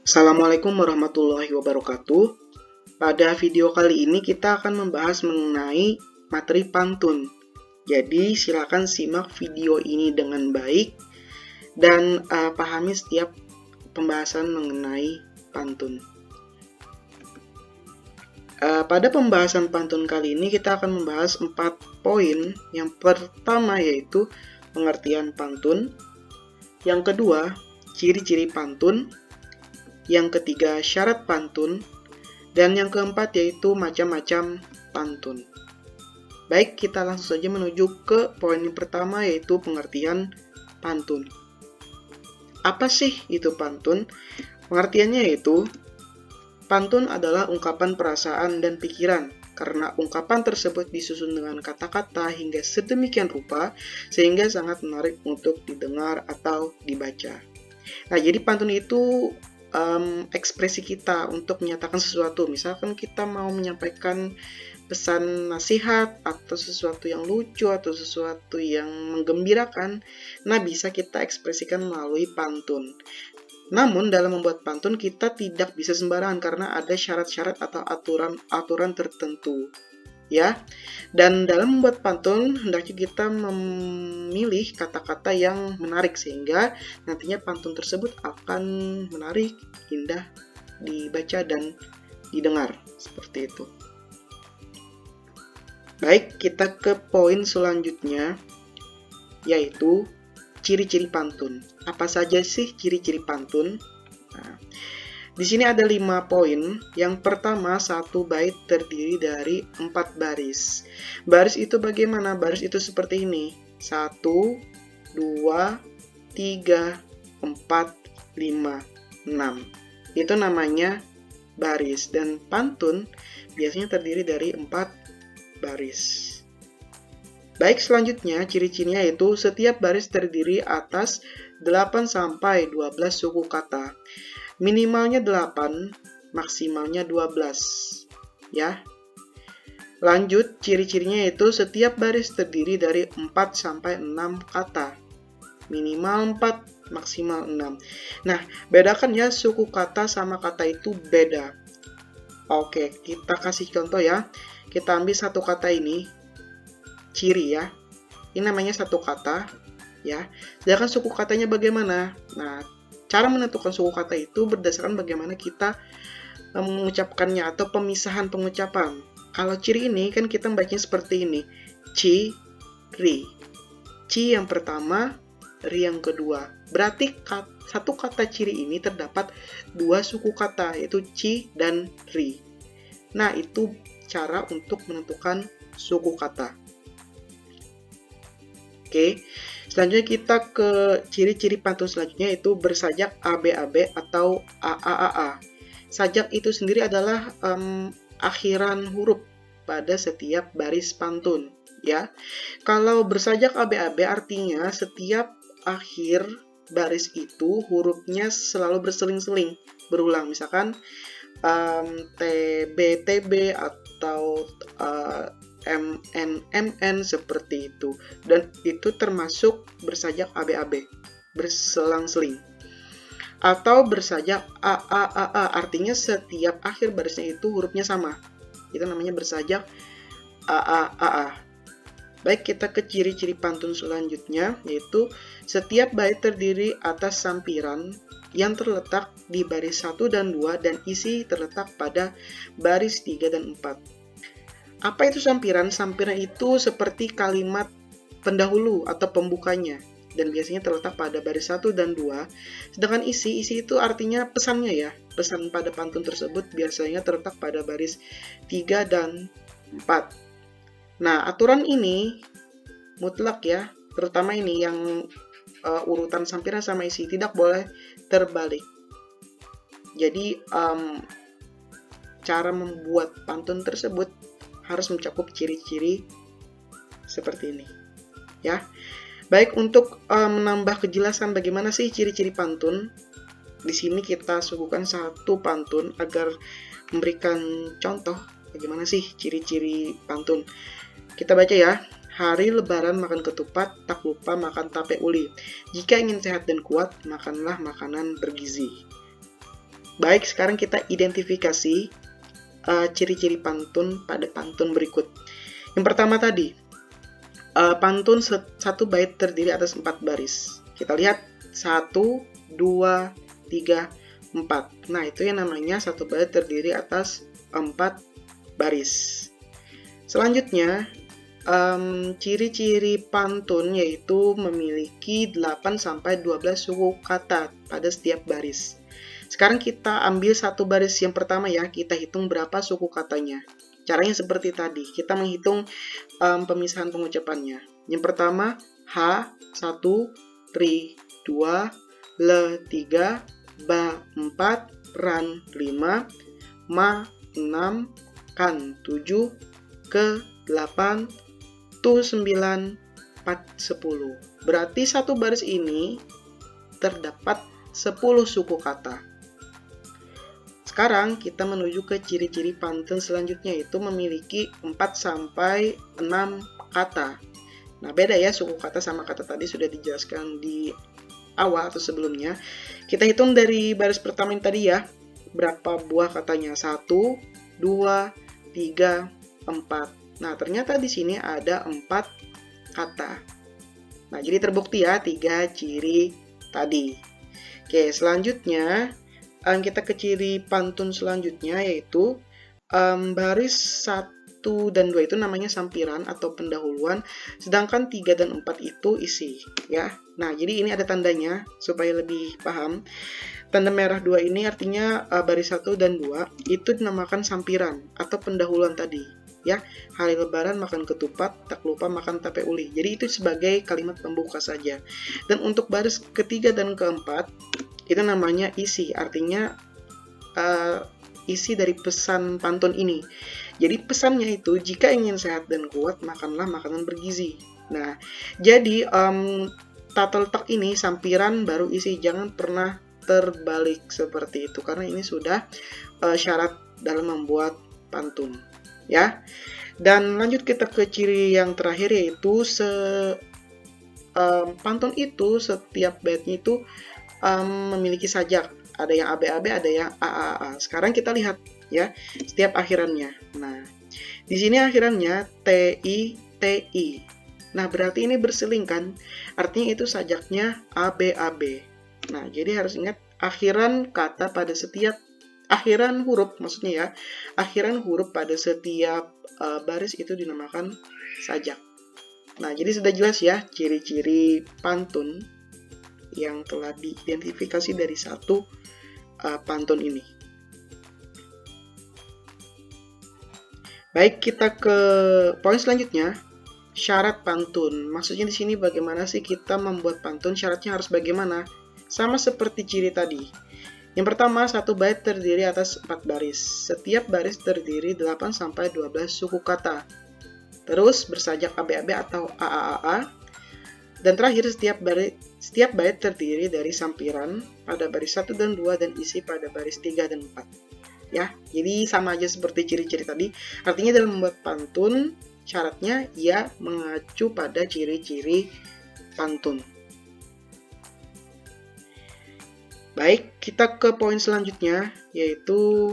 Assalamualaikum warahmatullahi wabarakatuh. Pada video kali ini kita akan membahas mengenai materi pantun. Jadi silakan simak video ini dengan baik dan pahami setiap pembahasan mengenai pantun. Pada pembahasan pantun kali ini kita akan membahas 4 poin. Yang pertama yaitu pengertian pantun. Yang kedua, ciri-ciri pantun. Yang ketiga, syarat pantun. Dan yang keempat yaitu macam-macam pantun. Baik, kita langsung saja menuju ke poin yang pertama yaitu pengertian pantun. Apa sih itu pantun? Pengertiannya yaitu pantun adalah ungkapan perasaan dan pikiran, karena ungkapan tersebut disusun dengan kata-kata hingga sedemikian rupa sehingga sangat menarik untuk didengar atau dibaca. Nah, jadi pantun itu ekspresi kita untuk menyatakan sesuatu. Misalkan kita mau menyampaikan pesan nasihat atau sesuatu yang lucu atau sesuatu yang menggembirakan, nah bisa kita ekspresikan melalui pantun. Namun dalam membuat pantun kita tidak bisa sembarangan karena ada syarat-syarat atau aturan tertentu. Ya, dan dalam membuat pantun hendaknya kita memilih kata-kata yang menarik sehingga nantinya pantun tersebut akan menarik, indah dibaca dan didengar seperti itu. Baik, kita ke poin selanjutnya yaitu ciri-ciri pantun. Apa saja sih ciri-ciri pantun? Nah, di sini ada 5 poin. Yang pertama, satu bait terdiri dari 4 baris. Baris itu bagaimana? Baris itu seperti ini. 1, 2, 3, 4, 5, 6. Itu namanya baris. Dan pantun biasanya terdiri dari 4 baris. Baik, selanjutnya ciri-cirinya yaitu setiap baris terdiri atas 8 sampai 12 suku kata. Minimalnya 8, maksimalnya 12. Ya. Lanjut, ciri-cirinya yaitu setiap baris terdiri dari 4 sampai 6 kata. Minimal 4, maksimal 6. Nah, bedakan ya suku kata sama kata itu beda. Oke, kita kasih contoh ya. Kita ambil satu kata ini, ciri ya. Ini namanya satu kata ya. Sedangkan suku katanya bagaimana? Nah, cara menentukan suku kata itu berdasarkan bagaimana kita mengucapkannya atau pemisahan pengucapan. Kalau ciri ini kan kita membacanya seperti ini. Ci-ri. Ci yang pertama, ri yang kedua. Berarti satu kata ciri ini terdapat 2 suku kata yaitu ci dan ri. Nah, itu cara untuk menentukan suku kata. Oke, selanjutnya kita ke ciri-ciri pantun selanjutnya yaitu bersajak ABAB atau AAAA. Sajak itu sendiri adalah akhiran huruf pada setiap baris pantun, ya. Kalau bersajak ABAB artinya setiap akhir baris itu hurufnya selalu berseling-seling, berulang. Misalkan TB atau MN seperti itu, dan itu termasuk bersajak ABAB, berselang-seling. Atau bersajak AAAA, artinya setiap akhir barisnya itu hurufnya sama, itu namanya bersajak AAAA. Baik, kita ke ciri-ciri pantun selanjutnya yaitu setiap bait terdiri atas sampiran yang terletak di baris 1 dan 2 dan isi terletak pada baris 3 dan 4. Apa itu sampiran? Sampiran itu seperti kalimat pendahulu atau pembukanya dan biasanya terletak pada baris 1 dan 2. Sedangkan isi itu artinya pesannya ya. Pesan pada pantun tersebut biasanya terletak pada baris 3 dan 4. Nah, aturan ini mutlak ya, terutama ini yang urutan sampiran sama isi tidak boleh terbalik. Jadi cara membuat pantun tersebut harus mencakup ciri-ciri seperti ini, ya. Baik, untuk menambah kejelasan bagaimana sih ciri-ciri pantun, di sini kita suguhkan satu pantun agar memberikan contoh bagaimana sih ciri-ciri pantun. Kita baca ya. Hari lebaran makan ketupat, tak lupa makan tape uli. Jika ingin sehat dan kuat, makanlah makanan bergizi. Baik, sekarang kita identifikasi ciri-ciri pantun pada pantun berikut. Yang pertama tadi, pantun satu bait terdiri atas 4 baris. Kita lihat 1, 2, 3, 4. Nah, itu yang namanya satu bait terdiri atas 4 baris. Selanjutnya, ciri-ciri pantun yaitu memiliki 8-12 suku kata pada setiap baris. Sekarang kita ambil satu baris yang pertama ya, kita hitung berapa suku katanya. Caranya seperti tadi, kita menghitung pemisahan pengucapannya. Yang pertama, H 1, Ri 2, Le 3, Ba 4, Ran 5, Ma 6, Kan 7, Ke 8, Tu 9, 4 10. Berarti satu baris ini terdapat 10 suku kata. Sekarang kita menuju ke ciri-ciri pantun selanjutnya, yaitu memiliki 4-6 kata. Nah, beda ya suku kata sama kata tadi sudah dijelaskan di awal atau sebelumnya. Kita hitung dari baris pertama yang tadi ya. Berapa buah katanya? 1, 2, 3, 4. Nah, ternyata di sini ada 4 kata. Nah, jadi terbukti ya 3 ciri tadi. Oke, selanjutnya kita ke ciri pantun selanjutnya, yaitu baris 1 dan 2 itu namanya sampiran atau pendahuluan, sedangkan 3 dan 4 itu isi ya. Nah, jadi ini ada tandanya supaya lebih paham. Tanda merah 2 ini artinya baris 1 dan 2 itu dinamakan sampiran atau pendahuluan tadi ya. Hari lebaran makan ketupat, tak lupa makan tape uli. Jadi itu sebagai kalimat pembuka saja. Dan untuk baris ketiga dan keempat itu namanya isi, artinya isi dari pesan pantun ini. Jadi pesannya itu, jika ingin sehat dan kuat, makanlah makanan bergizi. Nah, jadi tata letak ini sampiran baru isi, jangan pernah terbalik seperti itu, karena ini sudah syarat dalam membuat pantun ya. Dan lanjut kita ke ciri yang terakhir, yaitu pantun itu setiap baitnya itu memiliki sajak, ada yang ABAB, ada yang AAA. Sekarang kita lihat ya setiap akhirannya. Nah, di sini akhirannya TI TI. Nah, berarti ini berseling kan? Artinya itu sajaknya ABAB. Nah, jadi harus ingat akhiran kata pada setiap akhiran huruf, maksudnya ya, akhiran huruf pada setiap baris itu dinamakan sajak. Nah, jadi sudah jelas ya ciri-ciri pantun yang telah diidentifikasi dari satu pantun ini. Baik, kita ke poin selanjutnya, syarat pantun. Maksudnya di sini bagaimana sih kita membuat pantun? Syaratnya harus bagaimana? Sama seperti ciri tadi. Yang pertama, satu bait terdiri atas 4 baris. Setiap baris terdiri 8-12 suku kata. Terus bersajak ABAB atau AAA. Dan terakhir, setiap bait terdiri dari sampiran pada baris 1 dan 2 dan isi pada baris 3 dan 4. Ya, jadi sama aja seperti ciri-ciri tadi. Artinya dalam membuat pantun, syaratnya ia mengacu pada ciri-ciri pantun. Baik, kita ke poin selanjutnya, yaitu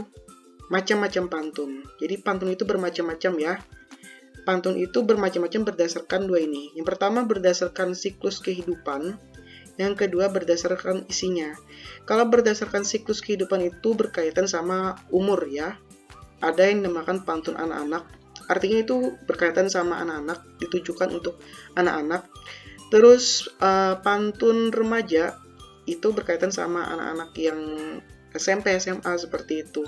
macam-macam pantun. Jadi pantun itu bermacam-macam ya. Pantun itu bermacam-macam berdasarkan dua ini. Yang pertama berdasarkan siklus kehidupan, yang kedua berdasarkan isinya. Kalau berdasarkan siklus kehidupan itu berkaitan sama umur ya. Ada yang dinamakan pantun anak-anak, artinya itu berkaitan sama anak-anak, ditujukan untuk anak-anak. Terus pantun remaja itu berkaitan sama anak-anak yang SMP, SMA seperti itu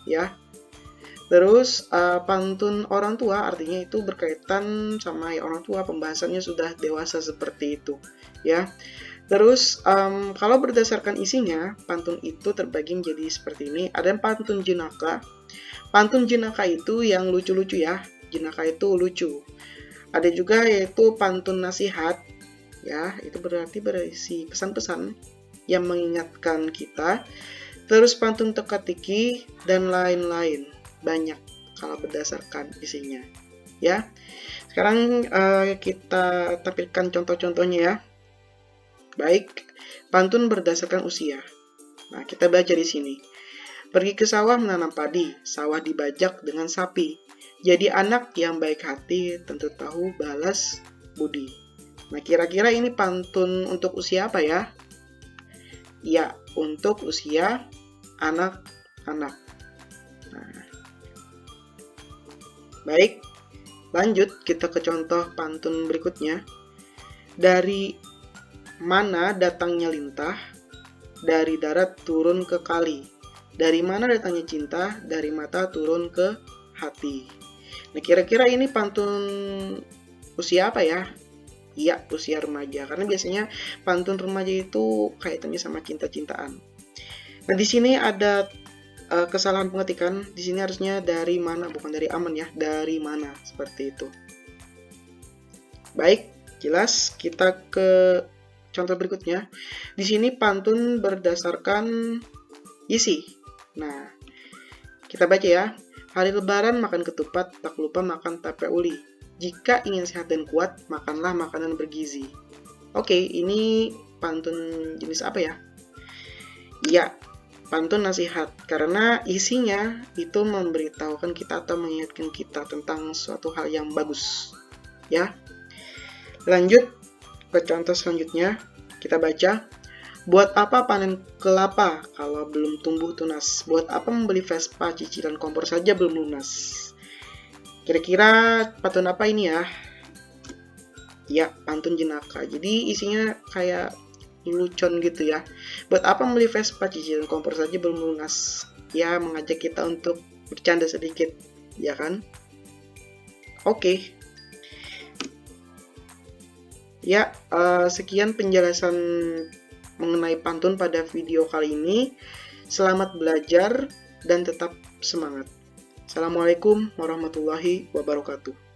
ya. Terus pantun orang tua artinya itu berkaitan sama ya orang tua, pembahasannya sudah dewasa seperti itu ya. Terus kalau berdasarkan isinya, pantun itu terbagi menjadi seperti ini. Ada pantun jenaka. Pantun jenaka itu yang lucu-lucu ya. Jenaka itu lucu. Ada juga yaitu pantun nasihat ya, itu berarti berisi pesan-pesan yang mengingatkan kita. Terus pantun teka-teki dan lain-lain. Banyak kalau berdasarkan isinya ya. Sekarang kita tampilkan contoh-contohnya ya. Baik, pantun berdasarkan usia. Nah, kita baca di sini. Pergi ke sawah menanam padi, sawah dibajak dengan sapi. Jadi anak yang baik hati tentu tahu balas budi. Nah, kira-kira ini pantun untuk usia apa ya? Ya, untuk usia anak-anak. Nah, baik, lanjut kita ke contoh pantun berikutnya. Dari mana datangnya lintah, dari darat turun ke kali. Dari mana datangnya cinta, dari mata turun ke hati. Nah, kira-kira ini pantun usia apa ya? Iya, usia remaja. Karena biasanya pantun remaja itu kaitannya sama cinta-cintaan. Nah, di sini ada kesalahan pengetikan. Di sini harusnya dari mana, bukan dari aman ya. Dari mana, seperti itu. Baik, jelas. Kita ke contoh berikutnya. Di sini pantun berdasarkan isi. Nah, kita baca ya. Hari lebaran makan ketupat, tak lupa makan tape uli. Jika ingin sehat dan kuat, makanlah makanan bergizi. Oke, ini pantun jenis apa ya? Ya, pantun nasihat. Karena isinya itu memberitahukan kita atau mengingatkan kita tentang suatu hal yang bagus. Ya, lanjut ke contoh selanjutnya. Kita baca. Buat apa panen kelapa kalau belum tumbuh tunas? Buat apa membeli Vespa cicilan kompor saja belum lunas? Kira-kira pantun apa ini ya? Ya, pantun jenaka. Jadi isinya kayak lelucon gitu ya. Buat apa membeli Vespa cicilan kompor saja belum lunas? Ya, mengajak kita untuk bercanda sedikit, ya kan? Oke. Ya, sekian penjelasan mengenai pantun pada video kali ini. Selamat belajar dan tetap semangat. Assalamualaikum warahmatullahi wabarakatuh.